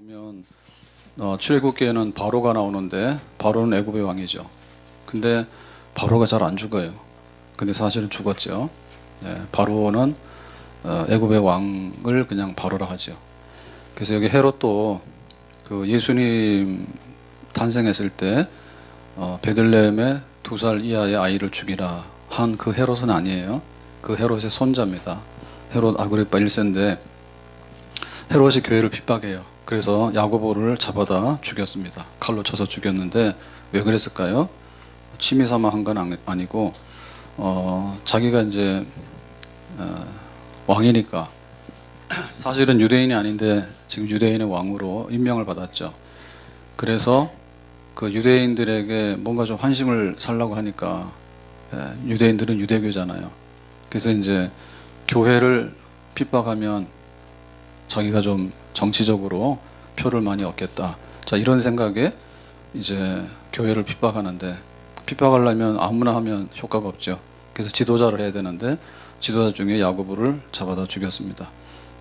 보면 출애굽기에는 바로가 나오는데 바로는 애굽의 왕이죠. 근데 바로가 잘 안 죽어요. 근데 사실은 죽었죠. 네, 바로는 애굽의 왕을 그냥 바로라 하죠. 그래서 여기 헤롯도 그 예수님 탄생했을 때 베들레헴에 2살 이하의 아이를 죽이라 한 그 헤롯은 아니에요. 그 헤롯의 손자입니다. 헤롯 아그리파 1세인데 헤롯이 교회를 핍박해요. 그래서 야고보를 잡아다 죽였습니다. 칼로 쳐서 죽였는데 왜 그랬을까요? 취미 삼아 한 건 아니고 자기가 이제 왕이니까 사실은 유대인이 아닌데 지금 유대인의 왕으로 임명을 받았죠. 그래서 그 유대인들에게 뭔가 좀 환심을 살라고 하니까 유대인들은 유대교잖아요. 그래서 이제 교회를 핍박하면 자기가 좀 정치적으로 표를 많이 얻겠다. 자, 이런 생각에 이제 교회를 핍박하는데 핍박하려면 아무나 하면 효과가 없죠. 그래서 지도자를 해야 되는데 지도자 중에 야고보를 잡아다 죽였습니다.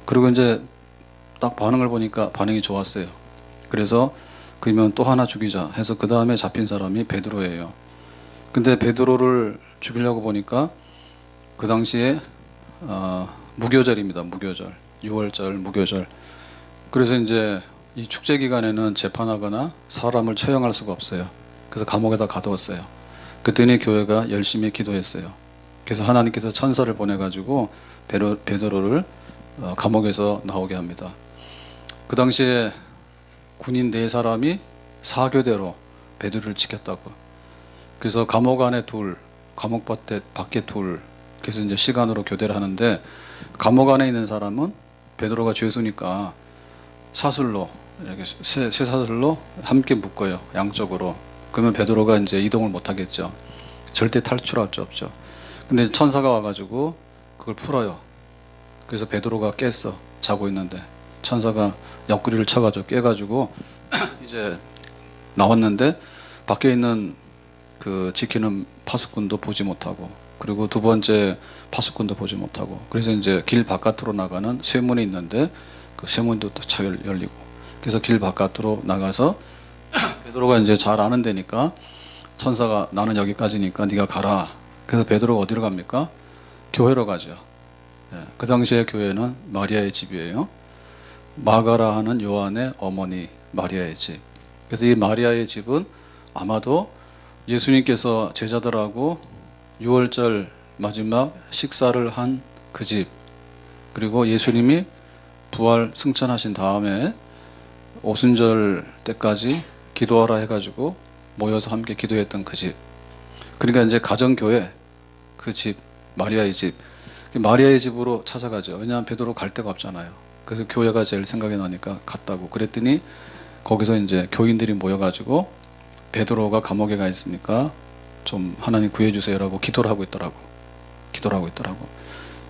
그리고 이제 딱 반응을 보니까 반응이 좋았어요. 그래서 그러면 또 하나 죽이자 해서 그 다음에 잡힌 사람이 베드로예요. 근데 베드로를 죽이려고 보니까 그 당시에 무교절입니다. 무교절. 6월절 무교절. 그래서 이제 이 축제 기간에는 재판하거나 사람을 처형할 수가 없어요. 그래서 감옥에다 가두었어요. 그랬더니 교회가 열심히 기도했어요. 그래서 하나님께서 천사를 보내가지고 베드로를 감옥에서 나오게 합니다. 그 당시에 군인 4사람이 사교대로 베드로를 지켰다고. 그래서 감옥 안에 둘, 감옥 밖에 둘. 그래서 이제 시간으로 교대를 하는데 감옥 안에 있는 사람은 베드로가 죄수니까 사슬로 이렇게 새 사슬로 함께 묶어요. 양쪽으로. 그러면 베드로가 이제 이동을 못 하겠죠. 절대 탈출할 수 없죠. 근데 천사가 와가지고 그걸 풀어요. 그래서 베드로가 깼어. 자고 있는데 천사가 옆구리를 쳐가지고 깨가지고 이제 나왔는데 밖에 있는 그 지키는 파수꾼도 보지 못하고 그리고 두 번째 파수꾼도 보지 못하고 그래서 이제 길 바깥으로 나가는 쇠문이 있는데 그 쇠문도 또 열리고 그래서 길 바깥으로 나가서 베드로가 이제 잘 아는 데니까 천사가 나는 여기까지니까 네가 가라. 그래서 베드로가 어디로 갑니까? 교회로 가죠. 그 당시에 교회는 마리아의 집이에요. 마가라 하는 요한의 어머니 마리아의 집. 그래서 이 마리아의 집은 아마도 예수님께서 제자들하고 6월절 마지막 식사를 한 그 집, 그리고 예수님이 부활 승천하신 다음에 오순절 때까지 기도하라 해가지고 모여서 함께 기도했던 그 집. 그러니까 이제 가정교회 그 집, 마리아의 집. 마리아의 집으로 찾아가죠. 왜냐하면 베드로 갈 데가 없잖아요. 그래서 교회가 제일 생각이 나니까 갔다고. 그랬더니 거기서 이제 교인들이 모여가지고 베드로가 감옥에 가 있으니까 좀 하나님 구해주세요라고 기도를 하고 있더라고. 기도를 하고 있더라고.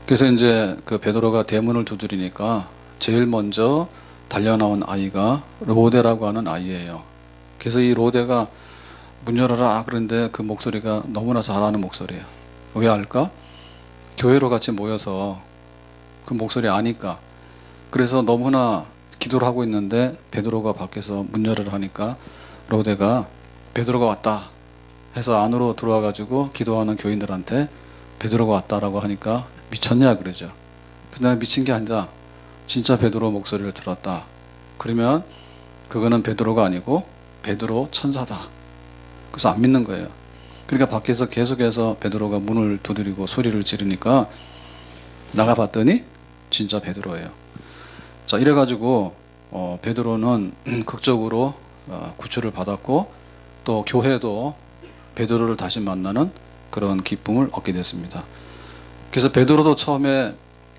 그래서 이제 그 베드로가 대문을 두드리니까 제일 먼저 달려나온 아이가 로데라고 하는 아이예요. 그래서 이 로데가 문 열어라 그런데 그 목소리가 너무나 잘하는 목소리예요. 왜 알까? 교회로 같이 모여서 그 목소리 아니까. 그래서 너무나 기도를 하고 있는데 베드로가 밖에서 문 열어라 하니까 로데가 베드로가 왔다 해서 안으로 들어와 가지고 기도하는 교인들한테 베드로가 왔다라고 하니까 미쳤냐 그러죠. 근데 미친 게 아니다. 진짜 베드로 목소리를 들었다. 그러면 그거는 베드로가 아니고 베드로 천사다. 그래서 안 믿는 거예요. 그러니까 밖에서 계속해서 베드로가 문을 두드리고 소리를 지르니까 나가봤더니 진짜 베드로예요. 자, 이래가지고 베드로는 극적으로 구출을 받았고 또 교회도 베드로를 다시 만나는 그런 기쁨을 얻게 됐습니다. 그래서 베드로도 처음에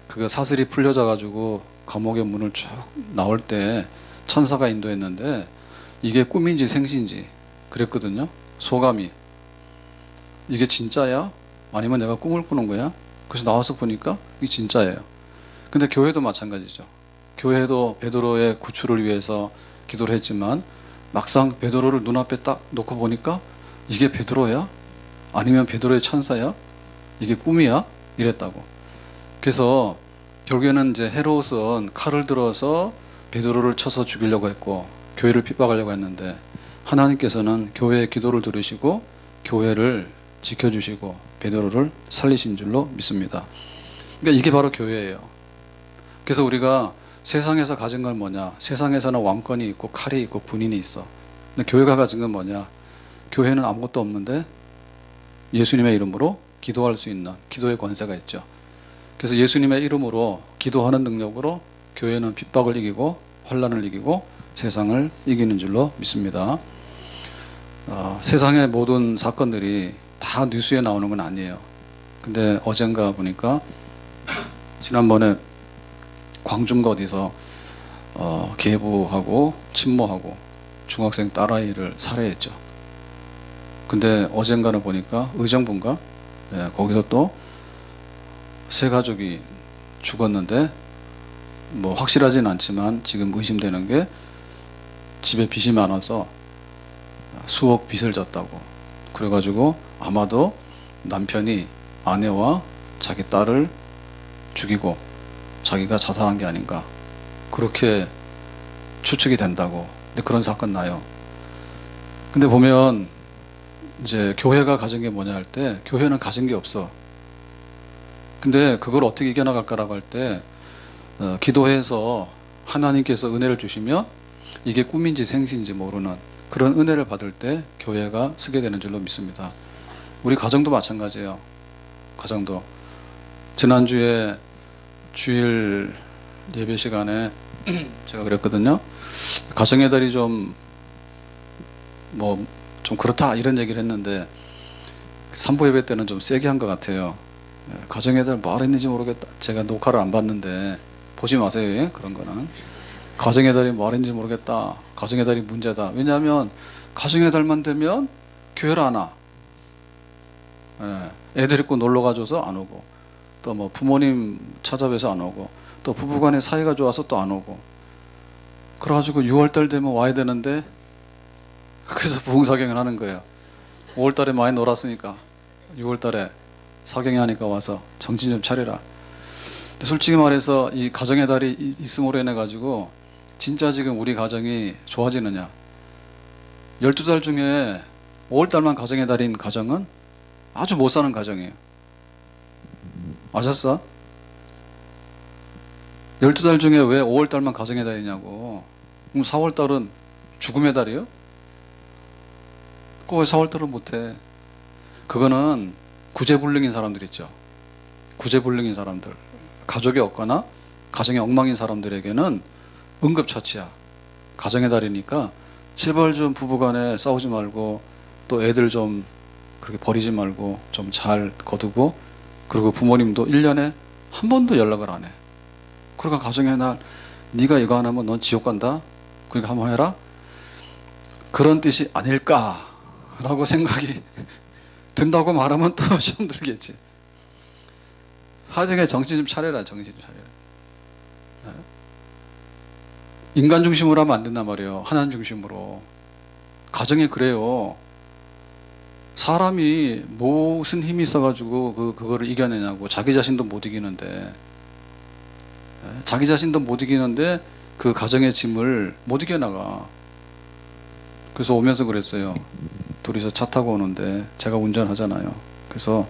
그 사슬이 풀려져 가지고 감옥의 문을 쭉 나올 때 천사가 인도했는데 이게 꿈인지 생신지 그랬거든요. 소감이 이게 진짜야? 아니면 내가 꿈을 꾸는 거야? 그래서 나와서 보니까 이게 진짜예요. 근데 교회도 마찬가지죠. 교회도 베드로의 구출을 위해서 기도를 했지만 막상 베드로를 눈앞에 딱 놓고 보니까 이게 베드로야? 아니면 베드로의 천사야? 이게 꿈이야? 이랬다고. 그래서 결국에는 이제 헤롯은 칼을 들어서 베드로를 쳐서 죽이려고 했고 교회를 핍박하려고 했는데 하나님께서는 교회의 기도를 들으시고 교회를 지켜주시고 베드로를 살리신 줄로 믿습니다. 그러니까 이게 바로 교회예요. 그래서 우리가 세상에서 가진 건 뭐냐? 세상에서는 왕권이 있고 칼이 있고 군인이 있어. 근데 교회가 가진 건 뭐냐? 교회는 아무것도 없는데 예수님의 이름으로 기도할 수 있는 기도의 권세가 있죠. 그래서 예수님의 이름으로 기도하는 능력으로 교회는 핍박을 이기고 환난을 이기고 세상을 이기는 줄로 믿습니다. 세상의 모든 사건들이 다 뉴스에 나오는 건 아니에요. 근데 어젠가 보니까 지난번에 광주인가 어디서 계부하고 친모하고 중학생 딸아이를 살해했죠. 근데 어젠가는 보니까 의정부인가? 예, 거기서 또 세 가족이 죽었는데 뭐 확실하진 않지만 지금 의심되는 게 집에 빚이 많아서 수억 빚을 졌다고. 그래가지고 아마도 남편이 아내와 자기 딸을 죽이고 자기가 자살한 게 아닌가 그렇게 추측이 된다고. 근데 그런 사건 나요. 근데 보면 이제 교회가 가진 게 뭐냐 할 때 교회는 가진 게 없어. 근데 그걸 어떻게 이겨나갈까라고 할 때 기도해서 하나님께서 은혜를 주시면 이게 꿈인지 생시인지 모르는 그런 은혜를 받을 때 교회가 쓰게 되는 줄로 믿습니다. 우리 가정도 마찬가지예요. 가정도 지난주에 주일 예배 시간에 제가 그랬거든요. 가정의 달이 좀 그렇다 이런 얘기를 했는데 산부 예배 때는 좀 세게 한 것 같아요. 가정의 달 뭘 했는지 모르겠다. 제가 녹화를 안 봤는데 보지 마세요. 그런 거는. 가정의 달이 뭘 했는지 모르겠다. 가정의 달이 문제다. 왜냐하면 가정의 달만 되면 교회를 안 와. 애들 있고 놀러 가줘서 안 오고 또 뭐 부모님 찾아뵈서 안 오고 또 부부간의 사이가 좋아서 또 안 오고 그래가지고 6월달 되면 와야 되는데 그래서 부흥사경을 하는 거예요. 5월달에 많이 놀았으니까 6월달에 사경회하니까 와서 정신 좀 차려라. 근데 솔직히 말해서 이 가정의 달이 있음으로 인해 가지고 진짜 지금 우리 가정이 좋아지느냐? 12달 중에 5월달만 가정의 달인 가정은 아주 못 사는 가정이에요. 아셨어? 12달 중에 왜 5월달만 가정의 달이냐고. 그럼 4월달은 죽음의 달이에요? 왜 4월달은 못해? 그거는 구제불능인 사람들 있죠. 구제불능인 사람들. 가족이 없거나 가정이 엉망인 사람들에게는 응급처치야. 가정의 달이니까 제발 좀 부부간에 싸우지 말고 또 애들 좀 그렇게 버리지 말고 좀 잘 거두고 그리고 부모님도 1년에 한 번도 연락을 안 해. 그러니까 가정의 날 네가 이거 안 하면 넌 지옥 간다. 그러니까 한번 해라. 그런 뜻이 아닐까라고 생각이 든다고 말하면 또 시험 들겠지. 하여튼 정신 좀 차려라. 정신 좀 차려라. 인간 중심으로 하면 안 된단 말이에요. 하나님 중심으로. 가정이 그래요. 사람이 무슨 힘이 있어가지고 그거를 이겨내냐고. 자기 자신도 못 이기는데 자기 자신도 못 이기는데 그 가정의 짐을 못 이겨나가. 그래서 오면서 그랬어요. 둘이서 차 타고 오는데 제가 운전하잖아요. 그래서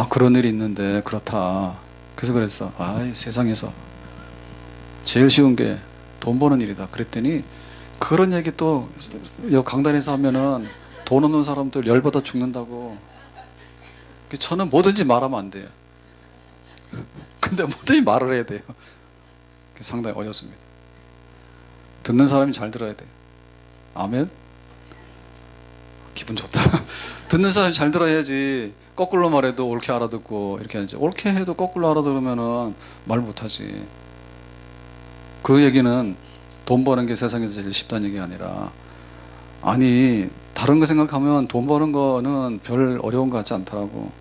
그런 일이 있는데 그렇다. 그래서 그랬어. 세상에서 제일 쉬운 게 돈 버는 일이다. 그랬더니 그런 얘기 또 강단에서 하면은 돈 없는 사람들 열받아 죽는다고. 저는 뭐든지 말하면 안 돼요. 근데 뭐든지 말을 해야 돼요. 상당히 어렵습니다. 듣는 사람이 잘 들어야 돼요. 아멘. 기분 좋다. 듣는 사람이 잘 들어야지. 거꾸로 말해도 옳게 알아듣고 이렇게 하지. 옳게 해도 거꾸로 알아들으면은 말 못하지. 그 얘기는 돈 버는 게 세상에서 제일 쉽다는 얘기가 아니라 아니 다른 거 생각하면 돈 버는 거는 별 어려운 거 같지 않더라고.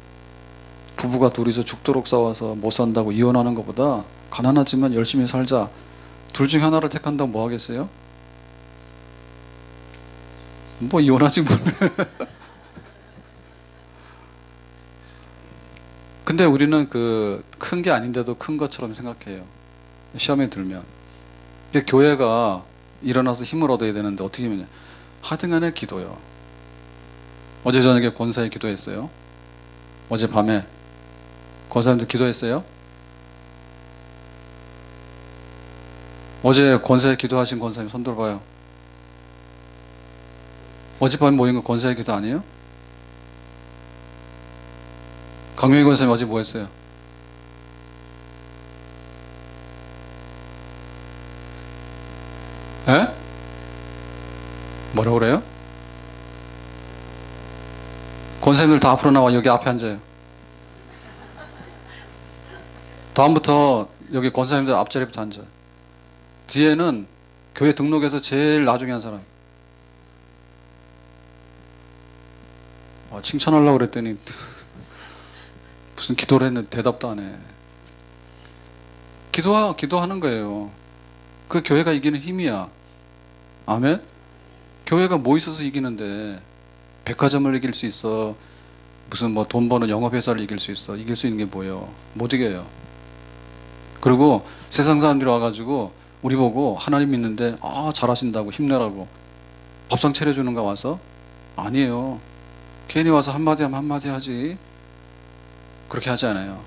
부부가 둘이서 죽도록 싸워서 못 산다고 이혼하는 것보다 가난하지만 열심히 살자. 둘 중에 하나를 택한다고 뭐 하겠어요? 뭐 이혼하지 뭘. 근데 우리는 그 큰 게 아닌데도 큰 것처럼 생각해요. 시험에 들면. 근데 교회가 일어나서 힘을 얻어야 되는데 어떻게 하냐? 하여튼간에 기도요. 어제 저녁에 권사에 기도했어요. 어제 밤에 권사님도 기도했어요? 어제 권사에 기도하신 권사님 손 들어봐요. 어젯밤에 모인 거 권사의 기도 아니에요? 강명희 권사님 어제 뭐 했어요? 에? 뭐라고 그래요? 권사님들 다 앞으로 나와 여기 앞에 앉아요. 다음부터 여기 권사님들 앞자리부터 앉아요. 뒤에는 교회 등록해서 제일 나중에 한 사람. 칭찬하려고 그랬더니 무슨 기도를 했는데 대답도 안 해. 기도하는 거예요. 그 교회가 이기는 힘이야. 아멘? 교회가 뭐 있어서 이기는데 백화점을 이길 수 있어. 무슨 뭐 돈 버는 영업회사를 이길 수 있어. 이길 수 있는 게 뭐예요? 못 이겨요. 그리고 세상 사람들이 와가지고 우리 보고 하나님 믿는데 잘하신다고 힘내라고 밥상 차려주는가 와서? 아니에요. 괜히 와서 한마디 하면 한마디 하지. 그렇게 하지 않아요.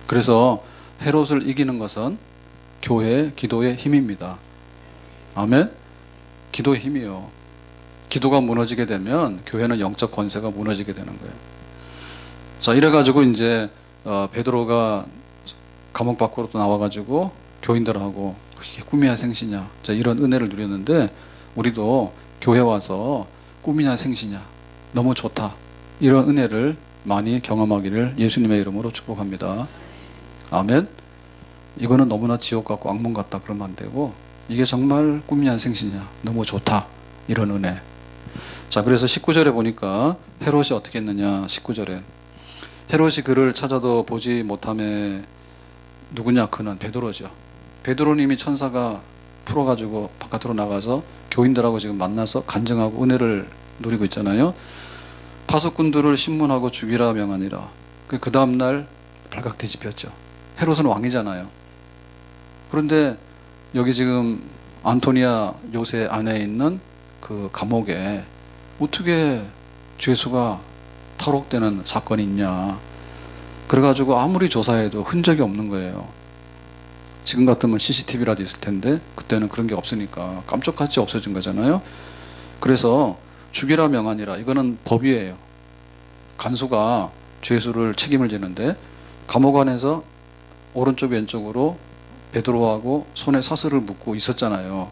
그래서 헤롯을 이기는 것은 교회의 기도의 힘입니다. 아멘? 기도의 힘이요. 기도가 무너지게 되면 교회는 영적 권세가 무너지게 되는 거예요. 자, 이래가지고 이제 베드로가 감옥 밖으로 또 나와가지고 교인들하고 이게 꿈이야 생시냐, 자, 이런 은혜를 누렸는데 우리도 교회 와서 꿈이냐 생시냐 너무 좋다, 이런 은혜를 많이 경험하기를 예수님의 이름으로 축복합니다. 아멘. 이거는 너무나 지옥 같고 악몽 같다 그러면 안 되고 이게 정말 꿈이냐 생시냐 너무 좋다, 이런 은혜. 자, 그래서 19절에 보니까 헤롯이 어떻게 했느냐. 19절에 헤롯이 그를 찾아도 보지 못함에 누구냐? 그는 베드로죠. 베드로님이 천사가 풀어가지고 바깥으로 나가서 교인들하고 지금 만나서 간증하고 은혜를 누리고 있잖아요. 파수꾼들을 신문하고 죽이라 명하니라. 그 다음날 발각 뒤집혔죠. 헤롯은 왕이잖아요. 그런데 여기 지금 안토니아 요새 안에 있는 그 감옥에 어떻게 죄수가 탈옥되는 사건이 있냐. 그래가지고 아무리 조사해도 흔적이 없는 거예요. 지금 같으면 CCTV라도 있을 텐데 그때는 그런 게 없으니까 깜짝같이 없어진 거잖아요. 그래서 죽이라 명하니라. 이거는 법이에요. 간수가 죄수를 책임을 지는데 감옥 안에서 오른쪽 왼쪽으로 베드로하고 손에 사슬을 묶고 있었잖아요.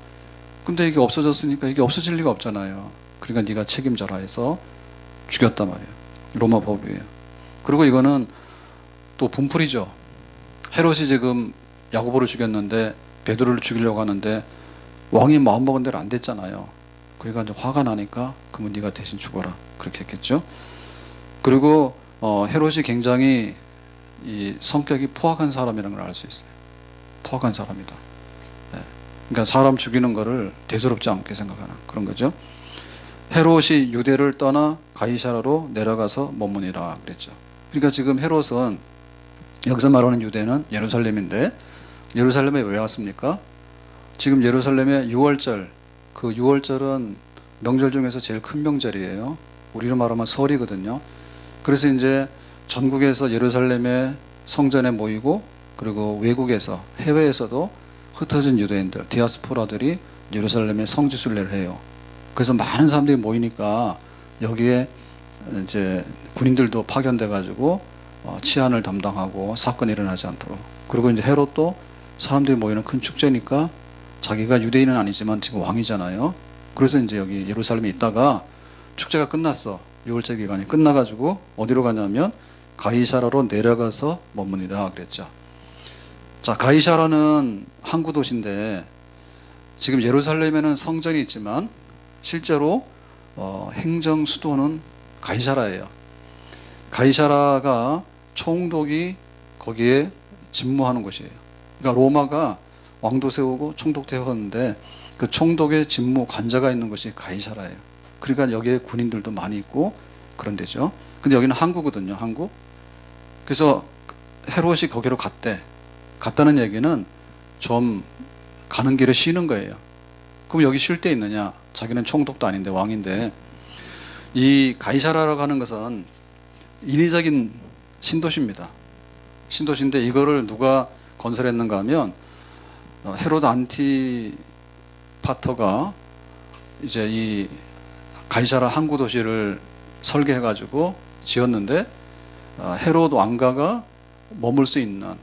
근데 이게 없어졌으니까 이게 없어질 리가 없잖아요. 그러니까 네가 책임져라 해서 죽였단 말이에요. 로마 법이에요. 그리고 이거는 또 분풀이죠. 헤롯이 지금 야고보를 죽였는데 베드로를 죽이려고 하는데 왕이 마음먹은 대로 안 됐잖아요. 그러니까 이제 화가 나니까 그러면 네가 대신 죽어라, 그렇게 했겠죠. 그리고 헤롯이 굉장히 이 성격이 포악한 사람이라는 걸 알 수 있어요. 포악한 사람이다. 네. 그러니까 사람 죽이는 거를 대수롭지 않게 생각하는 그런 거죠. 헤롯이 유대를 떠나 가이사라로 내려가서 머무니라 그랬죠. 그러니까 지금 헤롯은 여기서 말하는 유대는 예루살렘인데 예루살렘에 왜 왔습니까? 지금 예루살렘에 6월절, 그 6월절은 명절 중에서 제일 큰 명절이에요. 우리로 말하면 설이거든요. 그래서 이제 전국에서 예루살렘의 성전에 모이고 그리고 외국에서 해외에서도 흩어진 유대인들, 디아스포라들이 예루살렘에 성지순례를 해요. 그래서 많은 사람들이 모이니까 여기에 이제 군인들도 파견돼 가지고 치안을 담당하고 사건이 일어나지 않도록. 그리고 이제 헤롯도 사람들이 모이는 큰 축제니까 자기가 유대인은 아니지만 지금 왕이잖아요. 그래서 이제 여기 예루살렘에 있다가 축제가 끝났어. 6월절 기간이 끝나가지고 어디로 가냐면 가이사라로 내려가서 머무니라 그랬죠. 자, 가이사라는 항구 도시인데 지금 예루살렘에는 성전이 있지만 실제로 행정 수도는 가이사라예요. 가이사라가 총독이 거기에 집무하는 곳이에요. 그러니까 로마가 왕도 세우고 총독 세웠는데 그 총독의 집무 관자가 있는 곳이 가이사라예요. 그러니까 여기에 군인들도 많이 있고 그런 데죠. 근데 여기는 항구거든요. 항구. 그래서 헤롯이 거기로 갔대. 갔다는 얘기는 좀 가는 길에 쉬는 거예요. 그럼 여기 쉴 데 있느냐? 자기는 총독도 아닌데 왕인데. 이 가이사라라고 하는 것은 인위적인 신도시입니다. 신도시인데 이거를 누가 건설했는가 하면 헤로드 안티파터가 이제 이 가이사라 항구 도시를 설계해 가지고 지었는데 헤로드 왕가가 머물 수 있는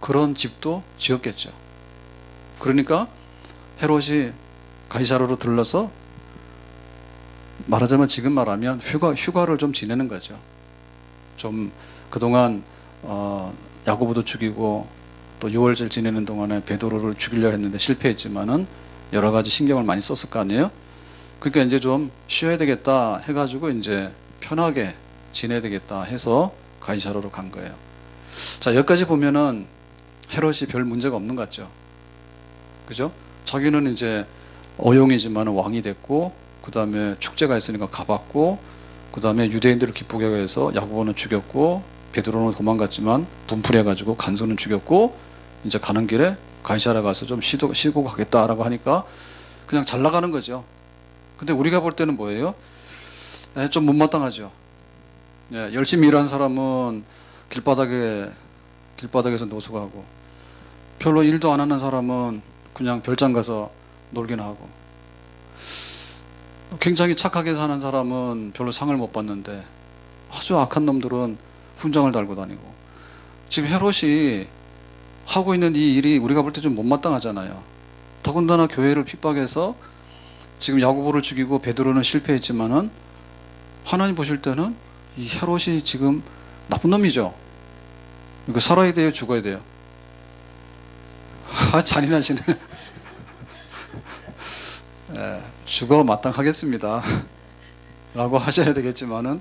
그런 집도 지었겠죠. 그러니까 헤롯이 가이사라로 들러서 말하자면 지금 말하면 휴가를 좀 지내는 거죠. 좀 그동안 야고보도 죽이고 또 유월절 지내는 동안에 베드로를 죽이려 했는데 실패했지만은 여러 가지 신경을 많이 썼을 거 아니에요. 그러니까 이제 좀 쉬어야 되겠다 해가지고 이제 편하게 지내야 되겠다 해서 가이사라로 간 거예요. 자, 여기까지 보면은 헤롯이 별 문제가 없는 것 같죠. 그죠? 자기는 이제 어용이지만 왕이 됐고, 그 다음에 축제가 있으니까 가봤고, 그 다음에 유대인들을 기쁘게 해서 야고보는 죽였고, 베드로는 도망갔지만 분풀해가지고 간수는 죽였고, 이제 가는 길에 가이사라 가서 좀 쉬고 가겠다라고 하니까 그냥 잘 나가는 거죠. 근데 우리가 볼 때는 뭐예요? 좀 못마땅하죠. 예, 열심히 일하는 사람은 길바닥에서 노숙하고, 별로 일도 안 하는 사람은 그냥 별장 가서 놀기나 하고, 굉장히 착하게 사는 사람은 별로 상을 못 받는데 아주 악한 놈들은 훈장을 달고 다니고. 지금 헤롯이 하고 있는 이 일이 우리가 볼 때 좀 못마땅하잖아요. 더군다나 교회를 핍박해서 지금 야고보를 죽이고 베드로는 실패했지만은 하나님 보실 때는 이 헤롯이 지금 나쁜 놈이죠. 이거 살아야 돼요, 죽어야 돼요? 잔인하시네. 죽어 마땅하겠습니다 라고 하셔야 되겠지만은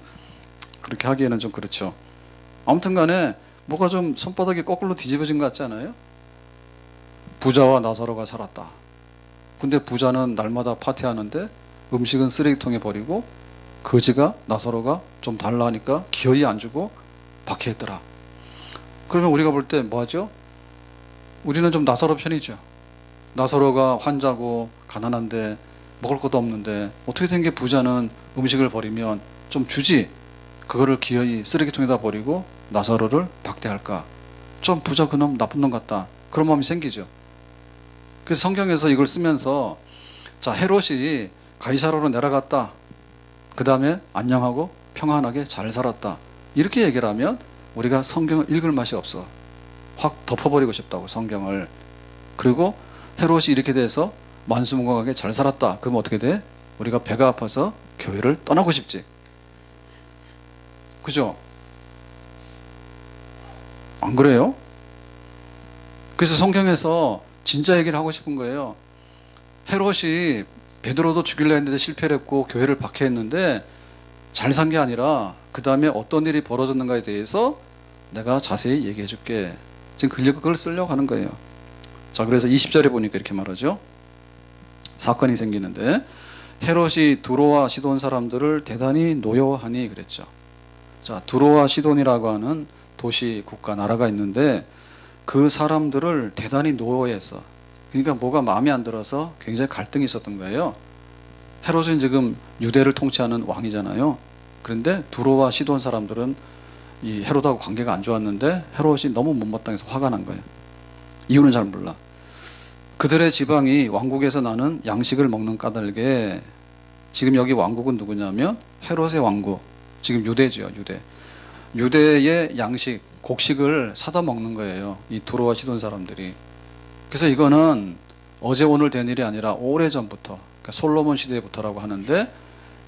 그렇게 하기에는 좀 그렇죠. 아무튼 간에 뭐가 좀 손바닥이 거꾸로 뒤집어진 것 같지 않아요? 부자와 나사로가 살았다. 근데 부자는 날마다 파티하는데 음식은 쓰레기통에 버리고, 거지가 나사로가 좀 달라 하니까 기어이 안 주고 박해했더라. 그러면 우리가 볼 때 뭐하죠? 우리는 좀 나사로 편이죠. 나사로가 환자고 가난한데 먹을 것도 없는데 어떻게 된 게 부자는 음식을 버리면 좀 주지, 그거를 기어이 쓰레기통에다 버리고 나사로를 박대할까? 좀 부자 그놈 나쁜 놈 같다, 그런 마음이 생기죠. 그래서 성경에서 이걸 쓰면서 자, 헤롯이 가이사라로 내려갔다, 그 다음에 안녕하고 평안하게 잘 살았다, 이렇게 얘기를 하면 우리가 성경을 읽을 맛이 없어. 확 덮어버리고 싶다고, 성경을. 그리고 헤롯이 이렇게 돼서 만수무강하게 잘 살았다, 그러면 어떻게 돼? 우리가 배가 아파서 교회를 떠나고 싶지. 그죠? 안 그래요? 그래서 성경에서 진짜 얘기를 하고 싶은 거예요. 헤롯이 베드로도 죽이려 했는데 실패를 했고 교회를 박해했는데 잘 산 게 아니라 그 다음에 어떤 일이 벌어졌는가에 대해서 내가 자세히 얘기해 줄게. 지금 그걸 쓰려고 하는 거예요. 자, 그래서 20절에 보니까 이렇게 말하죠. 사건이 생기는데 헤롯이 두로와 시돈 사람들을 대단히 노여워하니 그랬죠. 자, 두로와 시돈이라고 하는 도시, 국가, 나라가 있는데 그 사람들을 대단히 노여워했어. 그러니까 뭐가 마음에 안 들어서 굉장히 갈등이 있었던 거예요. 헤롯은 지금 유대를 통치하는 왕이잖아요. 그런데 두로와 시돈 사람들은 이 헤롯하고 관계가 안 좋았는데 헤롯이 너무 못마땅해서 화가 난 거예요. 이유는 잘 몰라. 그들의 지방이 왕국에서 나는 양식을 먹는 까닭에, 지금 여기 왕국은 누구냐면 헤롯의 왕국, 지금 유대죠. 유대의 양식, 곡식을 사다 먹는 거예요, 이 두로와 시돈 사람들이. 그래서 이거는 어제 오늘 된 일이 아니라 오래전부터, 그러니까 솔로몬 시대부터라고 하는데,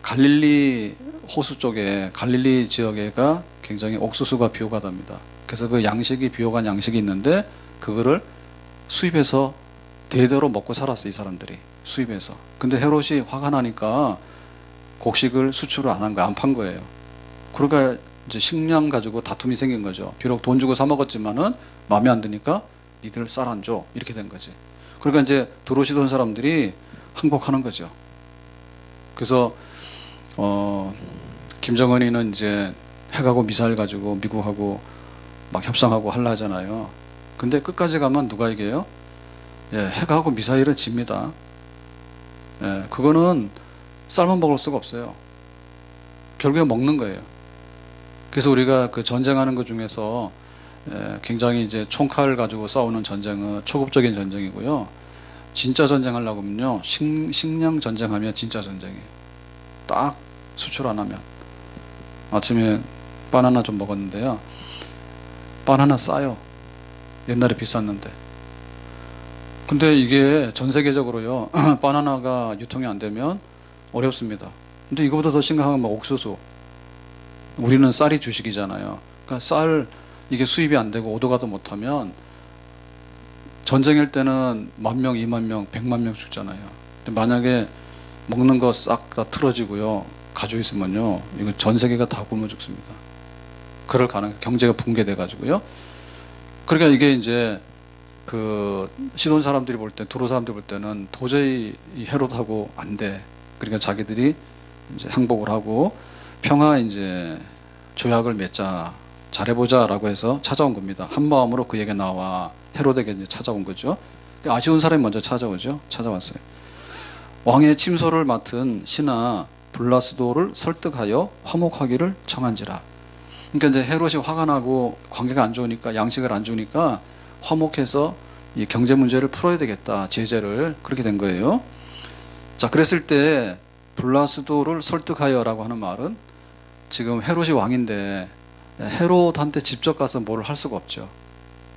갈릴리 호수 쪽에, 갈릴리 지역에가 굉장히 옥수수가 비호가답니다. 그래서 그 양식이, 비호간 양식이 있는데 그거를 수입해서 대대로 먹고 살았어, 이 사람들이. 수입해서. 근데 헤롯이 화가 나니까 곡식을 수출을 안 한 거야, 안 판 거예요. 그러니까 이제 식량 가지고 다툼이 생긴 거죠. 비록 돈 주고 사 먹었지만은 마음에 안 드니까 니들 쌀 안 줘, 이렇게 된 거지. 그러니까 이제 들어오시던 사람들이 항복하는 거죠. 그래서 김정은이는 이제 핵하고 미사일 가지고 미국하고 막 협상하고 하려 하잖아요. 근데 끝까지 가면 누가 이겨요? 예, 핵하고 미사일은 집니다. 예, 그거는 삶아 먹을 수가 없어요. 결국에 먹는 거예요. 그래서 우리가 그 전쟁하는 것 중에서 굉장히 이제 총칼 가지고 싸우는 전쟁은 초급적인 전쟁이고요. 진짜 전쟁 하려고 하면요, 식량 전쟁하면 진짜 전쟁이에요. 딱 수출 안 하면. 아침에 바나나 좀 먹었는데요, 바나나 싸요. 옛날에 비쌌는데. 근데 이게 전 세계적으로요 바나나가 유통이 안 되면 어렵습니다. 근데 이거보다 더 심각한 건 뭐 옥수수. 우리는 쌀이 주식이잖아요. 그러니까 쌀 이게 수입이 안 되고 오도 가도 못하면 전쟁일 때는 10,000명, 20,000명, 1,000,000명 죽잖아요. 근데 만약에 먹는 거 싹 다 틀어지고요, 가지고 있으면요, 이거 전 세계가 다 굶어 죽습니다. 그럴 가능, 경제가 붕괴돼 가지고요. 그러니까 이게 이제 그 시돈 사람들이 볼 때, 두로 사람들이 볼 때는 도저히 이 헤롯하고 안 돼. 그러니까 자기들이 이제 항복을 하고 평화 이제 조약을 맺자, 잘해보자라고 해서 찾아온 겁니다. 한 마음으로 그에게 나와 헤롯에게 이제 찾아온 거죠. 아쉬운 사람이 먼저 찾아오죠. 찾아왔어요. 왕의 침소를 맡은 신하 블라스도를 설득하여 화목하기를 청한지라. 그러니까 이제 헤롯이 화가 나고 관계가 안 좋으니까, 양식을 안 주니까 화목해서 이 경제 문제를 풀어야 되겠다, 제재를. 그렇게 된 거예요. 자, 그랬을 때 블라스도를 설득하여라고 하는 말은 지금 헤롯이 왕인데 헤롯한테 직접 가서 뭐를 할 수가 없죠.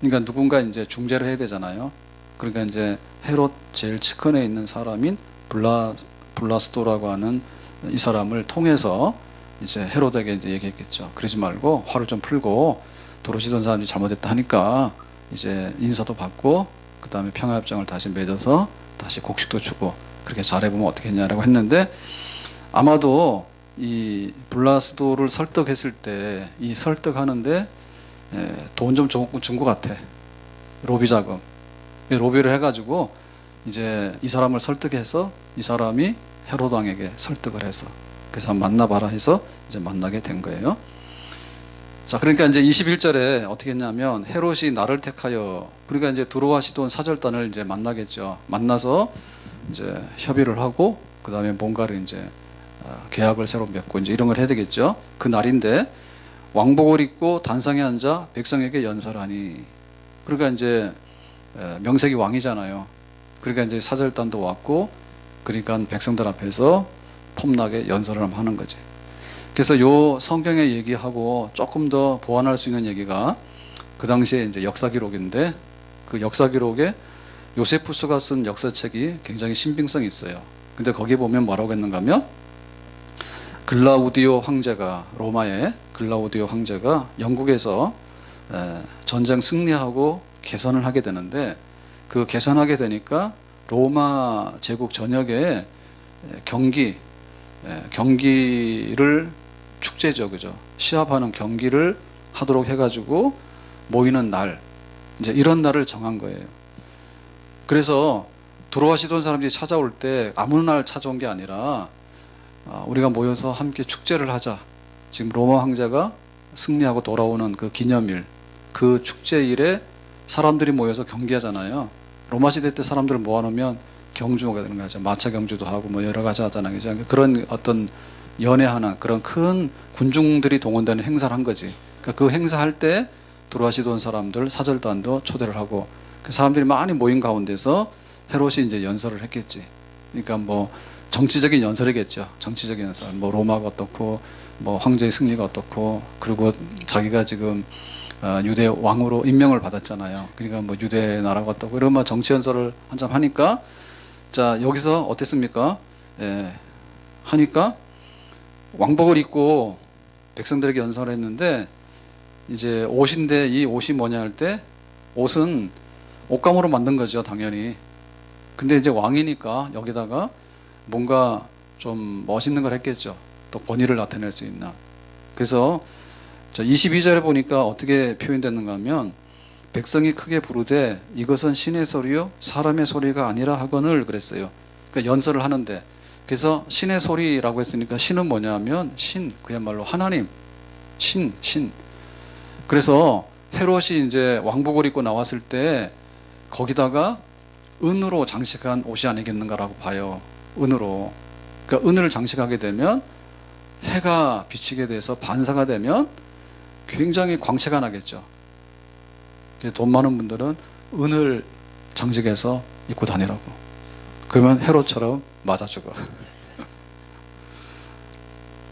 그러니까 누군가 이제 중재를 해야 되잖아요. 그러니까 이제 헤롯 제일 측근에 있는 사람인 블라스도라고 하는 이 사람을 통해서 이제 헤롯에게 이제 얘기했겠죠. 그러지 말고 화를 좀 풀고, 도로시던 사람이 잘못했다 하니까 이제 인사도 받고 그 다음에 평화협정을 다시 맺어서 다시 곡식도 주고 그렇게 잘해보면 어떻게 했냐라고 했는데, 아마도 이 블라스도를 설득했을 때 이 설득하는데 돈 좀 준 것 같아. 로비 자금. 로비를 해가지고 이제 이 사람을 설득해서 이 사람이 헤롯 왕에게 설득을 해서, 그래서 한번 만나봐라 해서 이제 만나게 된 거예요. 자, 그러니까 이제 21절에 어떻게 했냐면, 헤롯이 나를 택하여, 그러니까 이제 두로와 시돈 사절단을 이제 만나겠죠. 만나서 이제 협의를 하고 그 다음에 뭔가를 이제 계약을 새로 맺고 이제 이런 걸 해야 되겠죠. 그 날인데 왕복을 입고 단상에 앉아 백성에게 연설하니. 그러니까 이제 명색이 왕이잖아요. 그러니까 이제 사절단도 왔고, 그러니까 백성들 앞에서 폼나게 연설을 하는 거지. 그래서 요 성경의 얘기하고 조금 더 보완할 수 있는 얘기가 그 당시에 이제 역사 기록인데, 그 역사 기록에 요세푸스가 쓴 역사책이 굉장히 신빙성이 있어요. 근데 거기 보면 뭐라고 했는가 하면, 글라우디오 황제가, 로마의 글라우디오 황제가 영국에서 전쟁 승리하고 개선을 하게 되는데, 그 개선하게 되니까 로마 제국 전역에 경기를 축제죠, 그죠? 시합하는 경기를 하도록 해가지고 모이는 날, 이제 이런 날을 정한 거예요. 그래서 두로와 시돈 사람들이 찾아올 때 아무 날 찾아온 게 아니라 우리가 모여서 함께 축제를 하자. 지금 로마 황제가 승리하고 돌아오는 그 기념일, 그 축제일에 사람들이 모여서 경기하잖아요. 로마 시대 때 사람들을 모아놓으면 경주가 되는 거죠. 마차 경주도 하고 뭐 여러 가지 하잖아요. 그런 어떤 연회하는 그런 큰 군중들이 동원되는 행사를 한 거지. 그러니까 그 행사할 때 두로와 시돈 사람들 사절단도 초대를 하고, 그 사람들이 많이 모인 가운데서 헤롯이 이제 연설을 했겠지. 그러니까 뭐 정치적인 연설이겠죠. 정치적인 연설. 뭐 로마가 어떻고, 뭐 황제의 승리가 어떻고, 그리고 자기가 지금 유대 왕으로 임명을 받았잖아요. 그러니까 뭐 유대 나라가 어떻고, 이런 뭐 정치 연설을 한참 하니까, 자, 여기서 어땠습니까? 하니까 왕복을 입고 백성들에게 연설을 했는데, 이제 옷인데 이 옷이 뭐냐 할 때, 옷은 옷감으로 만든 거죠, 당연히. 근데 이제 왕이니까 여기다가 뭔가 좀 멋있는 걸 했겠죠. 또 권위를 나타낼 수 있는. 그래서 22절에 보니까 어떻게 표현됐는가 하면, 백성이 크게 부르되 이것은 신의 소리요 사람의 소리가 아니라 하거늘, 그랬어요. 그러니까 연설을 하는데, 그래서 신의 소리라고 했으니까 신은 뭐냐면 신, 그야말로 하나님, 신. 그래서 헤롯이 이제 왕복을 입고 나왔을 때 거기다가 은으로 장식한 옷이 아니겠는가라고 봐요. 은으로. 그러니까 은을 장식하게 되면 해가 비치게 돼서 반사가 되면 굉장히 광채가 나겠죠. 돈 많은 분들은 은을 장식해서 입고 다니라고. 그러면 헤롯처럼 맞아 죽어.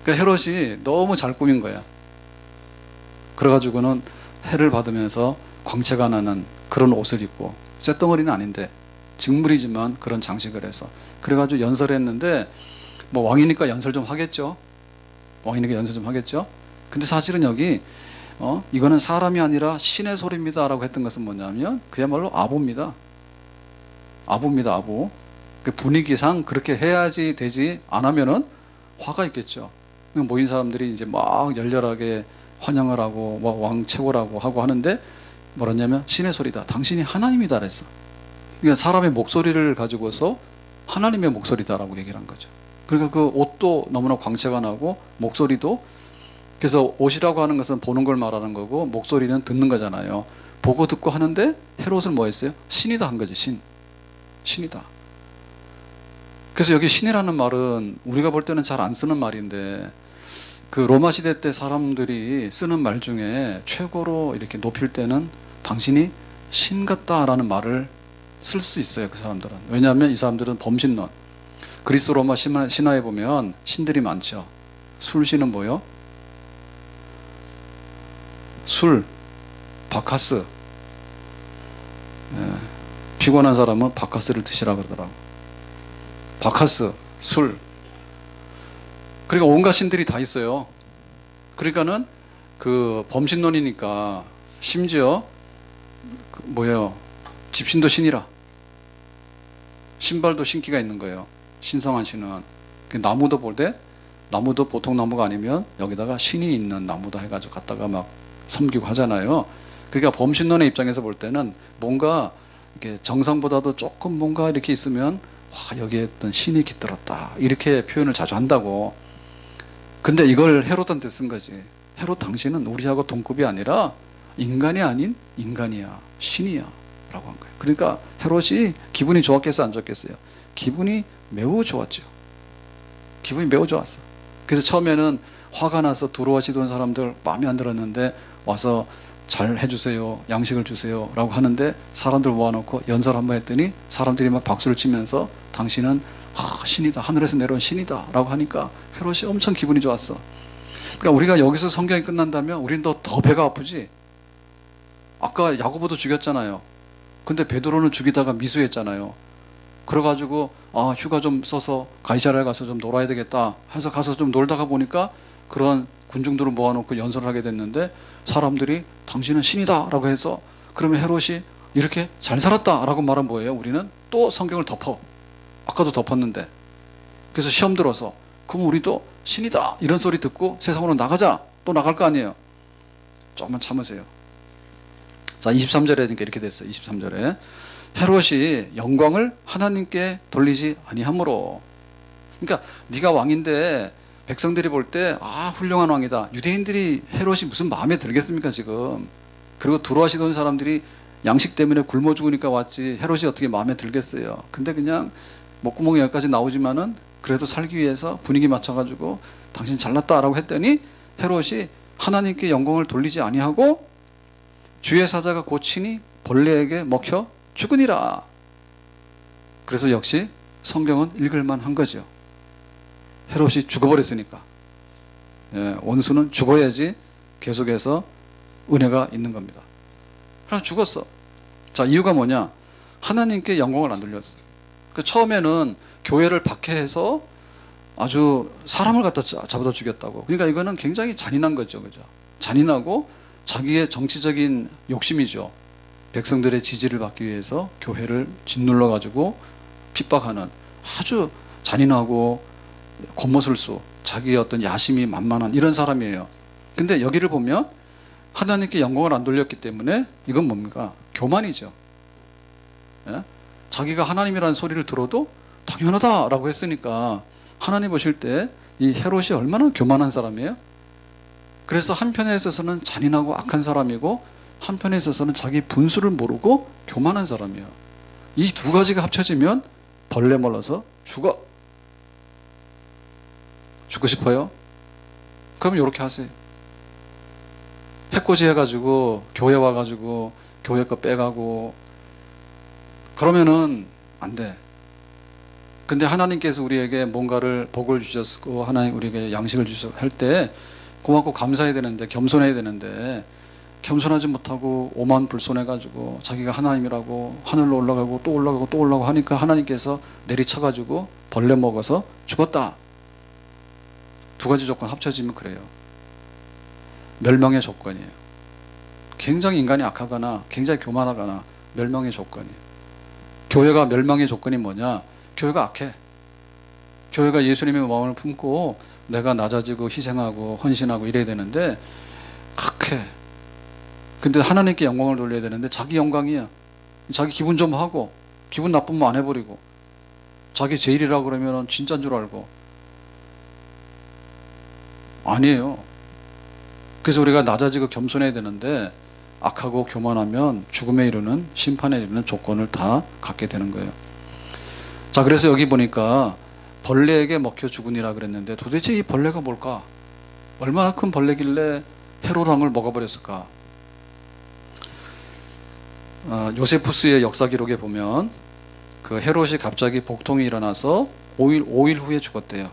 그러니까 헤롯이 너무 잘 꾸민 거야. 그래가지고는 해를 받으면서 광채가 나는 그런 옷을 입고, 쇳덩어리는 아닌데 직물이지만 그런 장식을 해서, 그래가지고 연설을 했는데, 뭐 왕이니까 연설 좀 하겠죠. 왕이니까 연설 좀 하겠죠. 근데 사실은 여기 이거는 사람이 아니라 신의 소리입니다 라고 했던 것은 뭐냐면 그야말로 아부입니다. 아부입니다. 아부. 그 분위기상 그렇게 해야지 되지, 안 하면은 화가 있겠죠. 모인 사람들이 이제 막 열렬하게 환영을 하고 왕 최고라고 하고 하는데 뭐랬냐면 신의 소리다, 당신이 하나님이다 그랬어. 그러니까 사람의 목소리를 가지고서 하나님의 목소리다라고 얘기를 한 거죠. 그러니까 그 옷도 너무나 광채가 나고 목소리도, 그래서 옷이라고 하는 것은 보는 걸 말하는 거고 목소리는 듣는 거잖아요. 보고 듣고 하는데 헤롯을 뭐 했어요? 신이다 한 거지. 신이다. 그래서 여기 신이라는 말은 우리가 볼 때는 잘 안 쓰는 말인데, 그 로마 시대 때 사람들이 쓰는 말 중에 최고로 이렇게 높일 때는 당신이 신 같다라는 말을 쓸 수 있어요. 그 사람들은. 왜냐하면 이 사람들은 범신론. 그리스 로마 신화에 보면 신들이 많죠. 술신은 뭐요? 술, 바카스. 피곤한 사람은 바카스를 드시라 그러더라고. 바카스, 술. 그러니까 온갖 신들이 다 있어요. 그러니까는 그 범신론이니까 심지어 그 뭐예요? 집신도 신이라. 신발도 신기가 있는 거예요. 신성한 신은. 나무도 볼 때 나무도 보통 나무가 아니면 여기다가 신이 있는 나무다 해가지고 갖다가 막 섬기고 하잖아요. 그러니까 범신론의 입장에서 볼 때는 뭔가 이렇게 정상보다도 조금 뭔가 이렇게 있으면 와, 여기에 어떤 신이 깃들었다 이렇게 표현을 자주 한다고. 근데 이걸 헤롯한테 쓴 거지. 헤롯 당신은 우리하고 동급이 아니라 인간이 아닌 인간이야, 신이야 라고 한 거예요. 그러니까 헤롯이 기분이 좋았겠어요, 안 좋았겠어요? 기분이 매우 좋았죠. 기분이 매우 좋았어. 그래서 처음에는 화가 나서 들어오시던 사람들 마음에 안 들었는데 와서 잘 해주세요, 양식을 주세요 라고 하는데 사람들 모아놓고 연설 한번 했더니 사람들이 막 박수를 치면서 당신은 신이다, 하늘에서 내려온 신이다 라고 하니까 헤롯이 엄청 기분이 좋았어. 그러니까 우리가 여기서 성경이 끝난다면 우리는 더 배가 아프지. 아까 야고보도 죽였잖아요. 근데 베드로는 죽이다가 미수했잖아요. 그래가지고 휴가 좀 써서 가이사랴에 가서 좀 놀아야 되겠다 해서 가서 좀 놀다가 보니까 그런 군중들을 모아놓고 연설을 하게 됐는데 사람들이 당신은 신이다 라고 해서, 그러면 헤롯이 이렇게 잘 살았다 라고 말은 뭐예요? 우리는 또 성경을 덮어. 아까도 덮었는데. 그래서 시험 들어서 그럼 우리도 신이다 이런 소리 듣고 세상으로 나가자, 또 나갈 거 아니에요. 조금만 참으세요. 자, 23절에 이렇게 됐어요. 23절에 헤롯이 영광을 하나님께 돌리지 아니하므로. 그러니까 네가 왕인데 백성들이 볼 때 훌륭한 왕이다. 유대인들이 헤롯이 무슨 마음에 들겠습니까 지금. 그리고 들어와시던 사람들이 양식 때문에 굶어 죽으니까 왔지 헤롯이 어떻게 마음에 들겠어요. 근데 그냥 목구멍이 여기까지 나오지만은 그래도 살기 위해서 분위기 맞춰가지고 당신 잘났다라고 했더니 헤롯이 하나님께 영광을 돌리지 아니하고 주의 사자가 고치니 벌레에게 먹혀 죽으니라. 그래서 역시 성경은 읽을만 한 거죠. 헤롯이 죽어버렸으니까. 원수는 죽어야지 계속해서 은혜가 있는 겁니다. 그래서 죽었어. 자, 이유가 뭐냐? 하나님께 영광을 안 돌렸어. 처음에는 교회를 박해해서 아주 사람을 갖다 잡아다 죽였다고. 그러니까 이거는 굉장히 잔인한 거죠. 그죠? 잔인하고 자기의 정치적인 욕심이죠. 백성들의 지지를 받기 위해서 교회를 짓눌러 가지고 핍박하는 아주 잔인하고 겉모술수, 자기의 어떤 야심이 만만한 이런 사람이에요. 근데 여기를 보면 하나님께 영광을 안 돌렸기 때문에 이건 뭡니까? 교만이죠. 예? 자기가 하나님이라는 소리를 들어도 당연하다라고 했으니까 하나님 보실 때 이 헤롯이 얼마나 교만한 사람이에요? 그래서 한편에 있어서는 잔인하고 악한 사람이고 한편에 있어서는 자기 분수를 모르고 교만한 사람이에요. 이 두 가지가 합쳐지면 벌레 물러서 죽어. 죽고 싶어요? 그럼 이렇게 하세요. 해코지 해가지고 교회 와가지고 교회 거 빼가고 그러면은 안 돼. 근데 하나님께서 우리에게 뭔가를 복을 주셨고 하나님 우리에게 양식을 주셨고 할 때 고맙고 감사해야 되는데 겸손해야 되는데 겸손하지 못하고 오만불손해가지고 자기가 하나님이라고 하늘로 올라가고 또 올라가고 또 올라가고 하니까 하나님께서 내리쳐가지고 벌레 먹어서 죽었다. 두 가지 조건 합쳐지면 그래요. 멸망의 조건이에요. 굉장히 인간이 악하거나 굉장히 교만하거나 멸망의 조건이에요. 교회가 멸망의 조건이 뭐냐? 교회가 악해. 교회가 예수님의 마음을 품고 내가 낮아지고 희생하고 헌신하고 이래야 되는데 악해. 근데 하나님께 영광을 돌려야 되는데 자기 영광이야. 자기 기분 좀 하고 기분 나쁘면 안 해버리고 자기 제일이라 그러면 진짜인 줄 알고 아니에요. 그래서 우리가 낮아지고 겸손해야 되는데 악하고 교만하면 죽음에 이르는 심판에 이르는 조건을 다 갖게 되는 거예요. 자, 그래서 여기 보니까 벌레에게 먹혀 죽으니라 그랬는데 도대체 이 벌레가 뭘까? 얼마나 큰 벌레길래 헤롯 왕을 먹어버렸을까? 요세푸스의 역사 기록에 보면 그 헤롯이 갑자기 복통이 일어나서 5일 후에 죽었대요.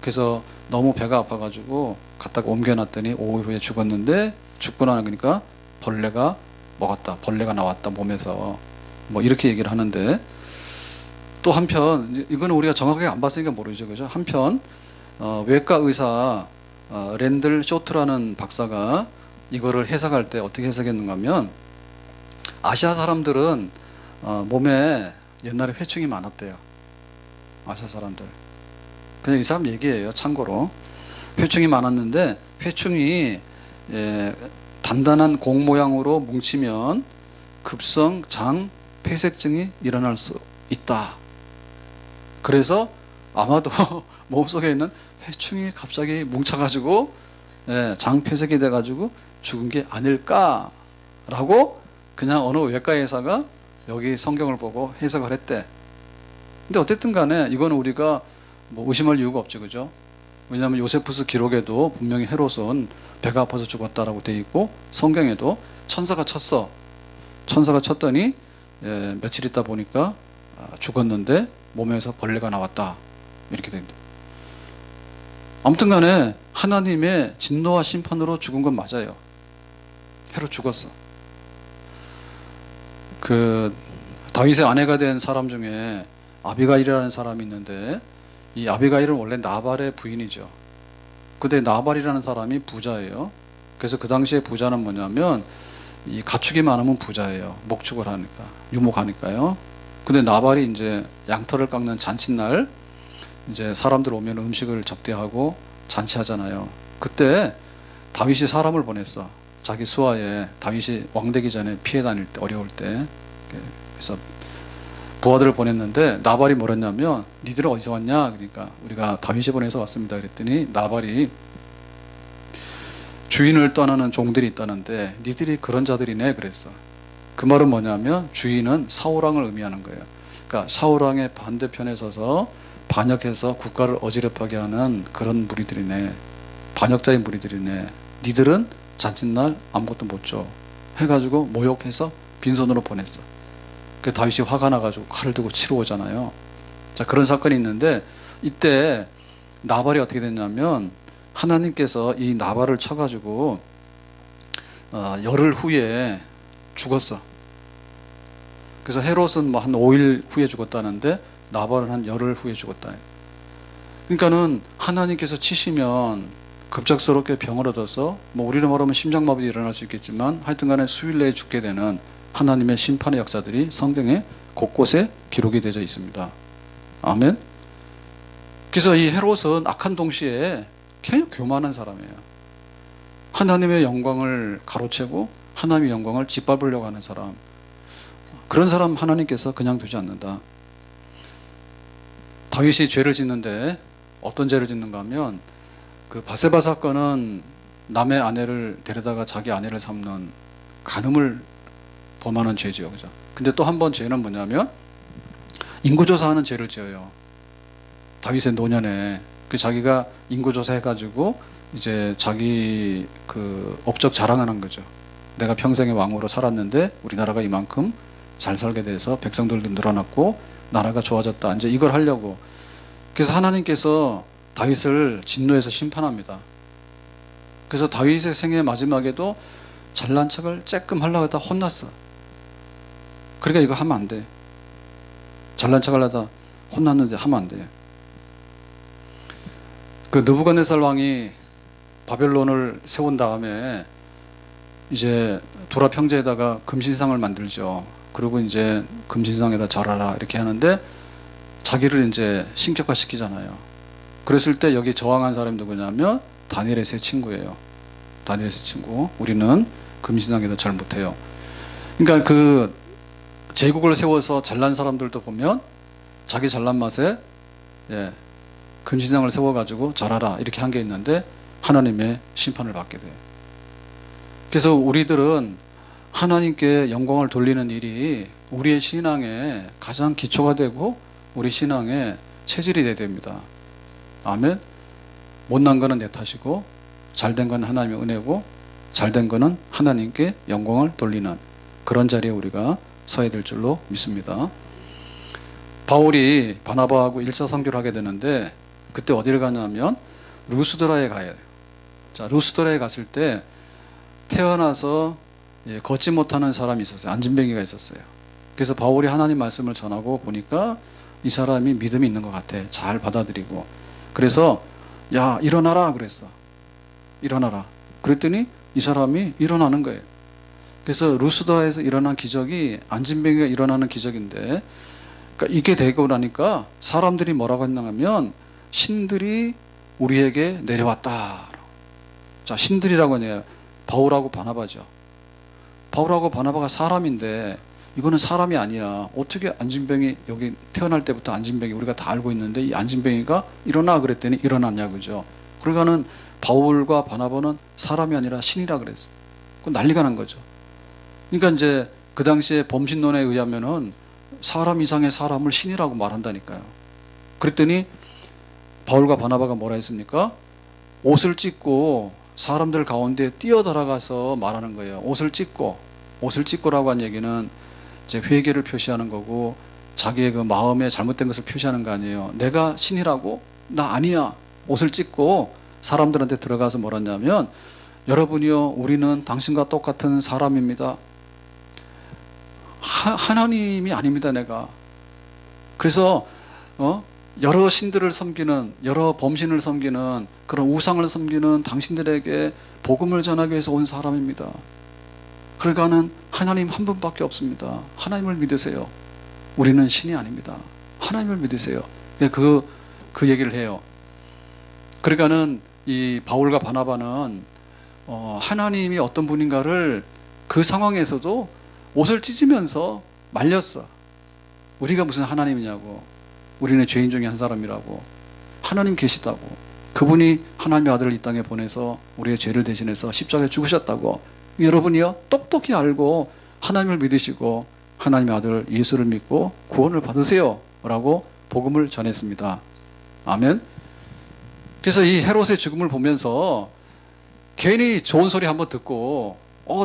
그래서 너무 배가 아파가지고 갖다가 옮겨놨더니 5일 후에 죽었는데 죽고 나니까 벌레가 먹었다. 벌레가 나왔다 몸에서. 뭐 이렇게 얘기를 하는데 또 한편 이거는 우리가 정확하게 안 봤으니까 모르죠. 그죠? 한편 외과 의사 랜들 쇼트라는 박사가 이거를 해석할 때 어떻게 해석했는가 하면 아시아 사람들은 몸에 옛날에 회충이 많았대요. 아시아 사람들. 그냥 이 사람 얘기예요. 참고로. 회충이 많았는데 회충이 단단한 공 모양으로 뭉치면 급성 장 폐색증이 일어날 수 있다. 그래서 아마도 몸속에 있는 회충이 갑자기 뭉쳐가지고 장 폐색이 돼가지고 죽은 게 아닐까라고 그냥 어느 외과 의사가 여기 성경을 보고 해석을 했대. 근데 어쨌든 간에 이거는 우리가 뭐 의심할 이유가 없죠. 그죠? 왜냐하면 요세푸스 기록에도 분명히 헤롯은 배가 아파서 죽었다라고 돼 있고 성경에도 천사가 쳤어. 천사가 쳤더니 며칠 있다 보니까 죽었는데 몸에서 벌레가 나왔다. 이렇게 됩니다. 아무튼 간에 하나님의 진노와 심판으로 죽은 건 맞아요. 헤롯 죽었어. 그 다윗의 아내가 된 사람 중에 아비가일이라는 사람이 있는데 이 아비가일은 원래 나발의 부인이죠. 근데 나발이라는 사람이 부자예요. 그래서 그 당시에 부자는 뭐냐면 이 가축이 많으면 부자예요. 목축을 하니까 유목하니까요. 근데 나발이 이제 양털을 깎는 잔칫날 이제 사람들 오면 음식을 접대하고 잔치하잖아요. 그때 다윗이 사람을 보냈어. 자기 수하에 다윗이 왕되기 전에 피해 다닐 때 어려울 때 그래서 부하들을 보냈는데 나발이 뭐랬냐면 니들은 어디서 왔냐? 그러니까 우리가 다윗이 보내서 왔습니다. 그랬더니 나발이 주인을 떠나는 종들이 있다는데 니들이 그런 자들이네 그랬어. 그 말은 뭐냐면 주인은 사울왕을 의미하는 거예요. 그러니까 사울왕의 반대편에 서서 반역해서 국가를 어지럽하게 하는 그런 무리들이네. 반역자인 무리들이네. 니들은 잔칫날 아무것도 못 줘. 해가지고 모욕해서 빈손으로 보냈어. 그 다윗이 화가 나가지고 칼을 들고 치러 오잖아요. 자, 그런 사건이 있는데 이때 나발이 어떻게 됐냐면 하나님께서 이 나발을 쳐가지고 열흘 후에 죽었어. 그래서 헤롯은 뭐 한 5일 후에 죽었다는데 나발은 한 열흘 후에 죽었다. 그러니까는 하나님께서 치시면 급작스럽게 병을 얻어서 뭐 우리로 말하면 심장마비도 일어날 수 있겠지만 하여튼간에 수일 내에 죽게 되는 하나님의 심판의 역사들이 성경에 곳곳에 기록이 되어 있습니다. 아멘. 그래서 이 헤롯은 악한 동시에 굉장히 교만한 사람이에요. 하나님의 영광을 가로채고 하나님의 영광을 짓밟으려고 하는 사람. 그런 사람 하나님께서 그냥 두지 않는다. 다윗이 죄를 짓는데 어떤 죄를 짓는가 하면 그 바세바 사건은 남의 아내를 데려다가 자기 아내를 삼는 간음을 범하는 죄죠. 그죠? 근데 또 한 번 죄는 뭐냐면 인구조사하는 죄를 지어요. 다윗의 노년에 그 자기가 인구조사 해가지고 이제 자기 그 업적 자랑하는 거죠. 내가 평생의 왕으로 살았는데 우리나라가 이만큼 잘 살게 돼서 백성들도 늘어났고 나라가 좋아졌다. 이제 이걸 하려고. 그래서 하나님께서 다윗을 진노해서 심판합니다. 그래서 다윗의 생애 마지막에도 잘난 척을 쬐끔 하려고 하다 혼났어. 그러니까 이거 하면 안 돼. 잘난 척 하려다 혼났는데 하면 안 돼. 그 느부갓네살 왕이 바벨론을 세운 다음에 이제 도라 평지에다가 금신상을 만들죠. 그리고 이제 금신상에다 절하라 이렇게 하는데 자기를 이제 신격화시키잖아요. 그랬을 때 여기 저항한 사람이 누구냐면 다니엘의 세 친구예요. 다니엘의 세 친구. 우리는 금신상에다 절 못해요. 그러니까 그 제국을 세워서 잘난 사람들도 보면 자기 잘난 맛에 금신상을 세워가지고 절하라 이렇게 한 게 있는데 하나님의 심판을 받게 돼요. 그래서 우리들은 하나님께 영광을 돌리는 일이 우리의 신앙의 가장 기초가 되고 우리 신앙의 체질이 돼야 됩니다. 아멘. 못난 거는 내 탓이고 잘된 건 하나님의 은혜고 잘된 거는 하나님께 영광을 돌리는 그런 자리에 우리가 서야 될 줄로 믿습니다. 바울이 바나바하고 1차 선교를 하게 되는데 그때 어디를 가냐면 루스드라에 가야 돼요. 자, 루스드라에 갔을 때 태어나서 걷지 못하는 사람이 있었어요. 안진뱅이가 있었어요. 그래서 바울이 하나님 말씀을 전하고 보니까 이 사람이 믿음이 있는 것 같아. 잘 받아들이고. 그래서 야 일어나라 그랬어. 일어나라. 그랬더니 이 사람이 일어나는 거예요. 그래서 루스드라에서 일어난 기적이 안진뱅이가 일어나는 기적인데 그러니까 이게 되고 나니까 사람들이 뭐라고 했냐면 신들이 우리에게 내려왔다. 자, 신들이라고 하냐 바울하고 바나바죠. 바울하고 바나바가 사람인데 이거는 사람이 아니야. 어떻게 안진뱅이 여기 태어날 때부터 안진뱅이 우리가 다 알고 있는데 이 안진뱅이가 일어나 그랬더니 일어났냐 그죠. 그러니까는 바울과 바나바는 사람이 아니라 신이라 그랬어. 그 난리가 난 거죠. 그러니까 이제 그 당시에 범신론에 의하면은 사람 이상의 사람을 신이라고 말한다니까요. 그랬더니 바울과 바나바가 뭐라 했습니까? 옷을 찢고 사람들 가운데 뛰어들어가서 말하는 거예요. 옷을 찢고라고 한 얘기는 이제 회개를 표시하는 거고 자기의 그 마음에 잘못된 것을 표시하는 거 아니에요. 내가 신이라고? 나 아니야. 옷을 찢고 사람들한테 들어가서 뭐랬냐면 여러분이요 우리는 당신과 똑같은 사람입니다. 하나님이 아닙니다 내가. 그래서 여러 신들을 섬기는 여러 범신을 섬기는 그런 우상을 섬기는 당신들에게 복음을 전하기 위해서 온 사람입니다. 그러니까는 하나님 한 분밖에 없습니다. 하나님을 믿으세요. 우리는 신이 아닙니다. 하나님을 믿으세요. 그 얘기를 해요. 그러니까는 이 바울과 바나바는 하나님이 어떤 분인가를 그 상황에서도 옷을 찢으면서 말렸어. 우리가 무슨 하나님이냐고. 우리는 죄인 중에 한 사람이라고. 하나님 계시다고. 그분이 하나님의 아들을 이 땅에 보내서 우리의 죄를 대신해서 십자가에 죽으셨다고. 여러분이요 똑똑히 알고 하나님을 믿으시고 하나님의 아들 예수를 믿고 구원을 받으세요 라고 복음을 전했습니다. 아멘. 그래서 이 헤롯의 죽음을 보면서 괜히 좋은 소리 한번 듣고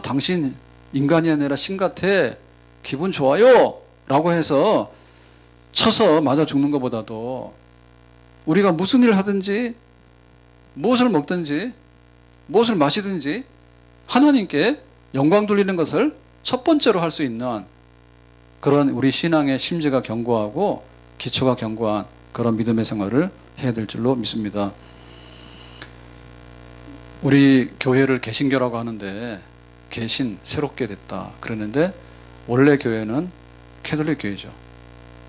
당신 인간이 아니라 신 같아 기분 좋아요 라고 해서 쳐서 맞아 죽는 것보다도 우리가 무슨 일을 하든지 무엇을 먹든지 무엇을 마시든지 하나님께 영광 돌리는 것을 첫 번째로 할 수 있는 그런 우리 신앙의 심지가 견고하고 기초가 견고한 그런 믿음의 생활을 해야 될 줄로 믿습니다. 우리 교회를 개신교라고 하는데 개신 새롭게 됐다 그러는데 원래 교회는 캐톨릭 교회죠.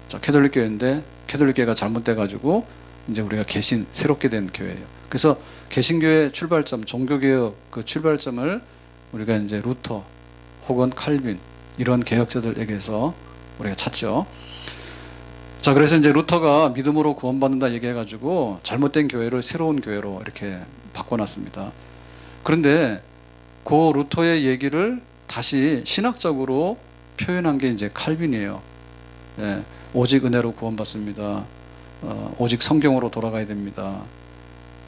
자, 캐톨릭 교회인데 캐톨릭 교회가 잘못돼 가지고 이제 우리가 개신 새롭게 된 교회예요. 그래서 개신교의 출발점, 종교개혁 그 출발점을 우리가 이제 루터 혹은 칼빈 이런 개혁자들에게서 우리가 찾죠. 자, 그래서 이제 루터가 믿음으로 구원받는다 얘기해가지고 잘못된 교회를 새로운 교회로 이렇게 바꿔놨습니다. 그런데 그 루터의 얘기를 다시 신학적으로 표현한 게 이제 칼빈이에요. 예, 오직 은혜로 구원받습니다. 오직 성경으로 돌아가야 됩니다.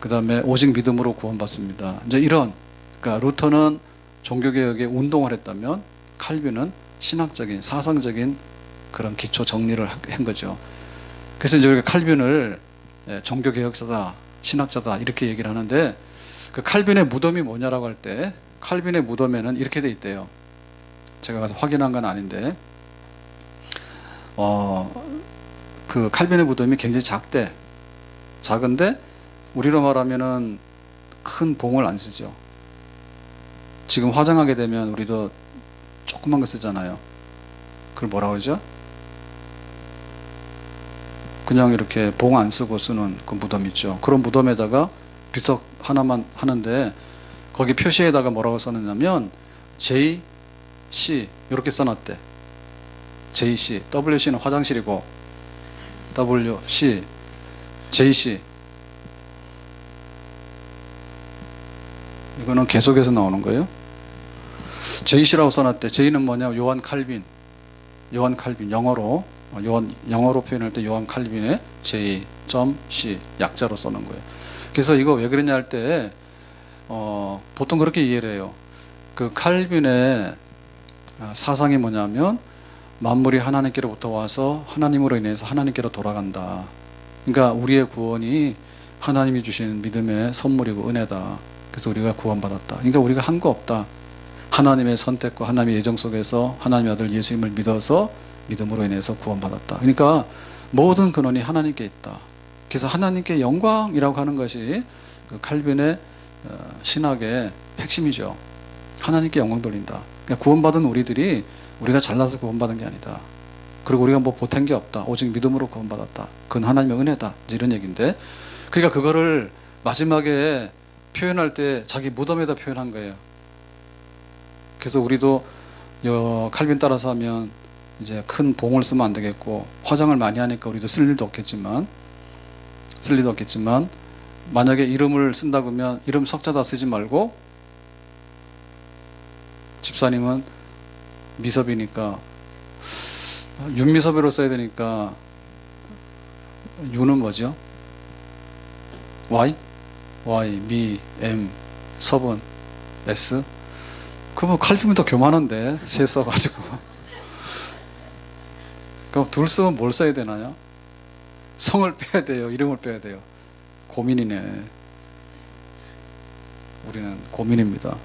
그 다음에 오직 믿음으로 구원받습니다. 이제 이런, 그러니까 루터는 종교개혁에 운동을 했다면 칼빈은 신학적인, 사상적인 그런 기초 정리를 한 거죠. 그래서 이제 우리가 칼빈을 종교개혁자다, 신학자다 이렇게 얘기를 하는데, 그 칼빈의 무덤이 뭐냐라고 할 때 칼빈의 무덤에는 이렇게 돼 있대요. 제가 가서 확인한 건 아닌데, 그 칼빈의 무덤이 굉장히 작은데 우리로 말하면은 큰 봉을 안 쓰죠. 지금 화장하게 되면 우리도 조그만 거 쓰잖아요. 그걸 뭐라 그러죠? 그냥 이렇게 봉 안 쓰고 쓰는 그 무덤 있죠. 그런 무덤에다가 비석 하나만 하는데 거기 표시에다가 뭐라고 써놨냐면 JC 이렇게 써놨대. JC, WC는 화장실이고 WC, JC 이거는 계속해서 나오는 거예요. JC라고 써놨대. J는 뭐냐? 요한 칼빈. 영어로 표현할 때 요한 칼빈의 J.C 약자로 써놓은 거예요. 그래서 이거 왜 그랬냐 할 때 보통 그렇게 이해를 해요. 그 칼빈의 사상이 뭐냐면 만물이 하나님께로부터 와서 하나님으로 인해서 하나님께로 돌아간다. 그러니까 우리의 구원이 하나님이 주신 믿음의 선물이고 은혜다. 그래서 우리가 구원받았다. 그러니까 우리가 한 거 없다. 하나님의 선택과 하나님의 예정 속에서 하나님의 아들 예수님을 믿어서 믿음으로 인해서 구원받았다. 그러니까 모든 근원이 하나님께 있다. 그래서 하나님께 영광이라고 하는 것이 그 칼빈의 신학의 핵심이죠. 하나님께 영광 돌린다. 그러니까 구원받은 우리가 잘나서 구원받은 게 아니다. 그리고 우리가 뭐 보탠 게 없다. 오직 믿음으로 구원받았다. 그건 하나님의 은혜다. 이런 얘기인데, 그러니까 그거를 마지막에 표현할 때 자기 무덤에다 표현한 거예요. 그래서 우리도 칼빈 따라서 하면 이제 큰 봉을 쓰면 안 되겠고 화장을 많이 하니까 우리도 쓸 일도 없겠지만 만약에 이름을 쓴다 그러면 이름 석자다 쓰지 말고, 집사님은 미섭이니까 윤미섭으로 써야 되니까 유는 뭐죠? Y, 미, M, 섭은 S. 그러면 칼빈은 더 교만한데 세 써가지고. 그럼 둘 쓰면 뭘 써야 되나요? 성을 빼야 돼요? 이름을 빼야 돼요? 고민이네. 우리는 고민입니다.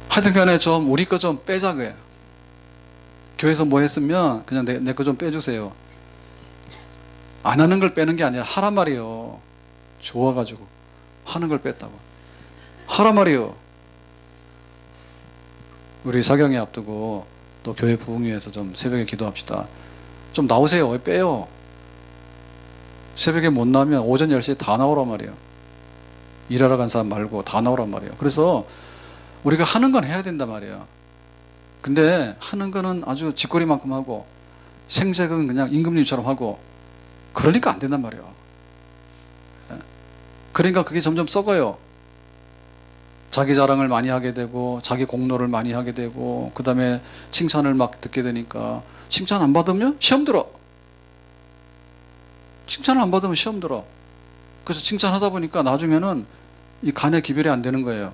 하여튼 간에 좀 우리 거 좀 빼자고요. 교회에서 뭐 했으면 그냥 내 거 좀 빼주세요. 안 하는 걸 빼는 게 아니라 하란 말이요. 좋아가지고 하는 걸 뺐다고. 하란 말이요. 우리 사경이 앞두고 또 교회 부흥회에서 좀 새벽에 기도합시다. 좀 나오세요. 왜 빼요? 새벽에 못 나오면 오전 10시에 다 나오란 말이에요. 일하러 간 사람 말고 다 나오란 말이에요. 그래서 우리가 하는 건 해야 된단 말이에요. 근데 하는 거는 아주 쥐꼬리만큼 하고 생색은 그냥 임금님처럼 하고 그러니까 안 된단 말이에요. 그러니까 그게 점점 썩어요. 자기 자랑을 많이 하게 되고 자기 공로를 많이 하게 되고 그 다음에 칭찬을 막 듣게 되니까 칭찬 안 받으면 시험 들어. 칭찬을 안 받으면 시험 들어. 그래서 칭찬하다 보니까 나중에는 이 간의 기별이 안 되는 거예요.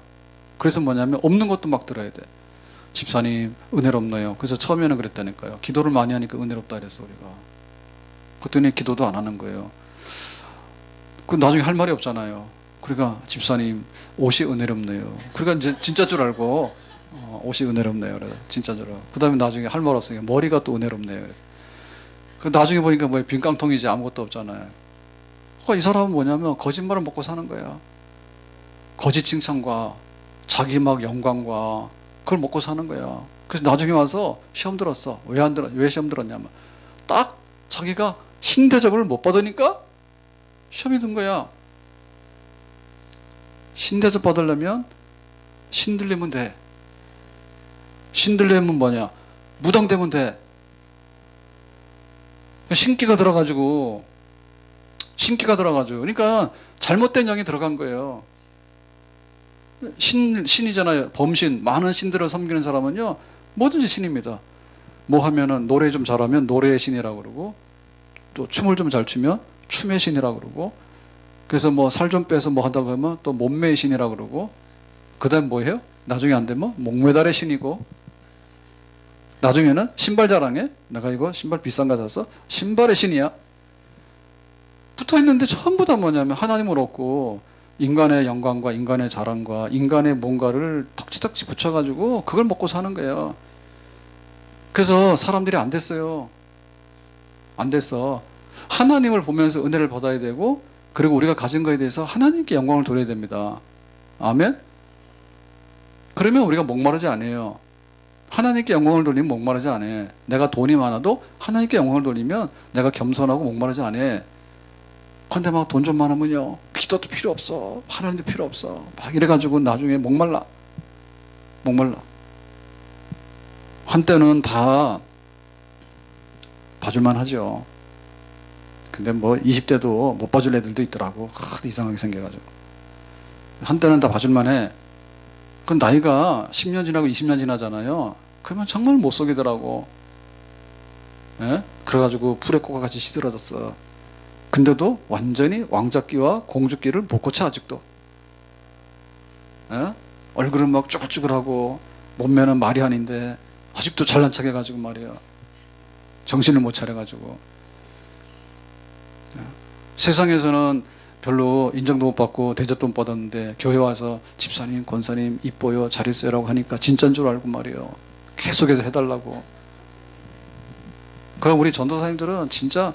그래서 뭐냐면 없는 것도 막 들어야 돼. 집사님 은혜롭네요. 그래서 처음에는 그랬다니까요. 기도를 많이 하니까 은혜롭다 그랬어 우리가. 그랬더니 기도도 안 하는 거예요. 그 나중에 할 말이 없잖아요. 그러니까 집사님 옷이 은혜롭네요. 그러니까 이제 진짜 줄 알고 옷이 은혜롭네요. 그래 진짜 줄 알고. 그 다음에 나중에 할 말 없으니까 머리가 또 은혜롭네요. 그래서 그 나중에 보니까 뭐 빈깡통이지 아무것도 없잖아요. 그러니까 이 사람은 뭐냐면 거짓말을 먹고 사는 거야. 거짓 칭찬과 자기 막 영광과 그걸 먹고 사는 거야. 그래서 나중에 와서 시험 들었어. 왜 시험 들었냐면 딱 자기가 신대접을 못 받으니까 시험이 든 거야. 신대접 받으려면 신들리면 돼. 신들리면 뭐냐? 무당되면 돼. 신기가 들어가지고 그러니까 잘못된 영이 들어간 거예요. 신이잖아요. 범신. 많은 신들을 섬기는 사람은요 뭐든지 신입니다. 뭐 하면은 노래 좀 잘하면 노래의 신이라고 그러고, 또 춤을 좀 잘 추면 춤의 신이라고 그러고, 그래서 뭐 살 좀 빼서 뭐 한다고 하면 또 몸매의 신이라고 그러고, 그다음 뭐예요? 나중에 안 되면 목메달의 신이고, 나중에는 신발 자랑해. 내가 이거 신발 비싼 거 샀어. 신발의 신이야. 붙어 있는데 전부 다 뭐냐면 하나님을 얻고 인간의 영광과 인간의 자랑과 인간의 뭔가를 덕지덕지 붙여가지고 그걸 먹고 사는 거예요. 그래서 사람들이 안 됐어요. 안 됐어. 하나님을 보면서 은혜를 받아야 되고, 그리고 우리가 가진 거에 대해서 하나님께 영광을 돌려야 됩니다. 아멘? 그러면 우리가 목마르지 않아요. 하나님께 영광을 돌리면 목마르지 않아. 내가 돈이 많아도 하나님께 영광을 돌리면 내가 겸손하고 목마르지 않아. 근데 막 돈 좀 많으면요, 기도도 필요 없어, 하나님도 필요 없어, 막 이래가지고 나중에 목말라. 한때는 다 봐줄만 하죠. 근데 뭐 20대도 못 봐줄 애들도 있더라고. 이상하게 생겨가지고. 한때는 다 봐줄만 해. 그 나이가 10년 지나고 20년 지나잖아요. 그러면 정말 못 속이더라고. 예? 그래가지고 풀에 꼬가같이 시들어졌어. 근데도 완전히 왕자끼와 공주끼를 못 고쳐 아직도. 예? 얼굴은 막 쭈글쭈글하고 몸매는 말이 아닌데 아직도 잘난 척 해가지고 말이야. 정신을 못 차려가지고. 예? 세상에서는 별로 인정도 못 받고 대접도 못 받았는데 교회 와서 집사님, 권사님 이뻐요, 잘 있어요라고 하니까 진짜인 줄 알고 말이에요. 계속해서 해달라고. 그럼 우리 전도사님들은 진짜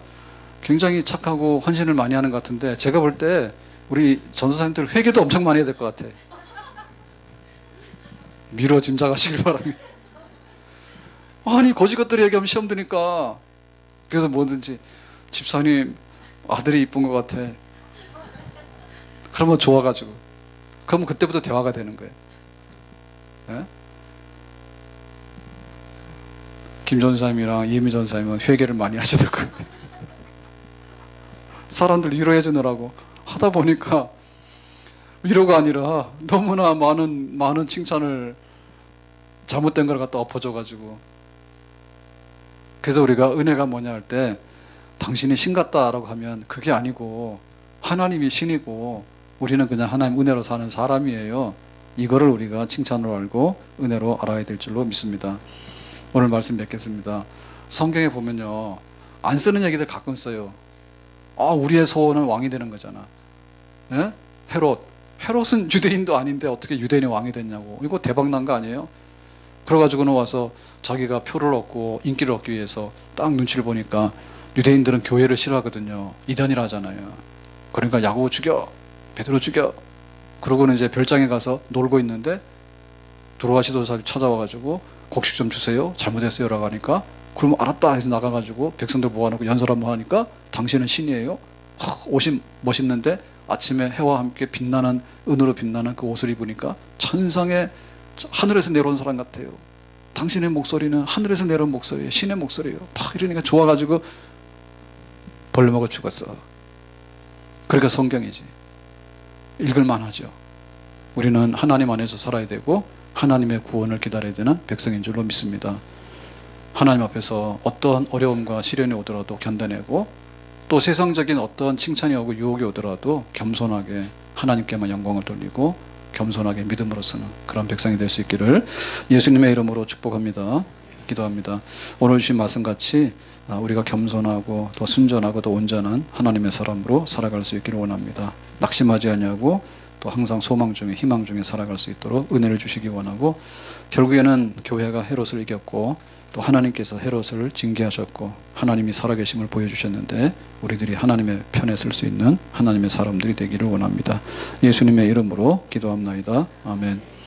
굉장히 착하고 헌신을 많이 하는 것 같은데, 제가 볼 때 우리 전도사님들 회개도 엄청 많이 해야 될 것 같아. 미뤄 짐작하시길 바랍니다. 아니 거지 것들이 얘기하면 시험 드니까. 그래서 뭐든지 집사님 아들이 이쁜 것 같아. 그러면 좋아가지고. 그러면 그때부터 대화가 되는 거예요. 예? 김 전사님이랑 이혜미 전사님은 회개를 많이 하시더라고요. 사람들 위로해 주느라고 하다 보니까 위로가 아니라 너무나 많은 칭찬을 잘못된 걸 갖다 엎어줘가지고. 그래서 우리가 은혜가 뭐냐 할 때, 당신이 신 같다라고 하면 그게 아니고 하나님이 신이고 우리는 그냥 하나님 은혜로 사는 사람이에요. 이거를 우리가 칭찬으로 알고 은혜로 알아야 될 줄로 믿습니다. 오늘 말씀 뵙겠습니다. 성경에 보면요, 안 쓰는 얘기들 가끔 써요. 우리의 소원은 왕이 되는 거잖아. 예? 헤롯은 유대인도 아닌데 어떻게 유대인이 왕이 됐냐고. 이거 대박난 거 아니에요? 그래가지고는 와서 자기가 표를 얻고 인기를 얻기 위해서 딱 눈치를 보니까 유대인들은 교회를 싫어하거든요. 이단이라 하잖아요. 그러니까 야고보 죽여, 베드로 죽여. 그러고는 이제 별장에 가서 놀고 있는데 두로와 시도사를 찾아와가지고 곡식 좀 주세요, 잘못했어요 라고 하니까, 그럼 알았다 해서 나가가지고 백성들 모아놓고 연설 한번 하니까, 당신은 신이에요? 옷이 멋있는데 아침에 해와 함께 빛나는, 은으로 빛나는 그 옷을 입으니까 천상에 하늘에서 내려온 사람 같아요. 당신의 목소리는 하늘에서 내려온 목소리예요. 신의 목소리예요. 막 이러니까 좋아가지고 벌레 먹어 죽었어. 그러니까 성경이지. 읽을만 하죠. 우리는 하나님 안에서 살아야 되고 하나님의 구원을 기다려야 되는 백성인 줄로 믿습니다. 하나님 앞에서 어떠한 어려움과 시련이 오더라도 견뎌내고, 또 세상적인 어떤 칭찬이 오고 유혹이 오더라도 겸손하게 하나님께만 영광을 돌리고 겸손하게 믿음으로 서는 그런 백성이 될 수 있기를 예수님의 이름으로 축복합니다. 기도합니다. 오늘 주신 말씀같이 우리가 겸손하고 더 순전하고 더 온전한 하나님의 사람으로 살아갈 수 있기를 원합니다. 낙심하지 않냐고, 또 항상 소망 중에 희망 중에 살아갈 수 있도록 은혜를 주시기 원하고, 결국에는 교회가 헤롯을 이겼고 또 하나님께서 헤롯을 징계하셨고 하나님이 살아계심을 보여주셨는데, 우리들이 하나님의 편에 설 수 있는 하나님의 사람들이 되기를 원합니다. 예수님의 이름으로 기도합나이다. 아멘.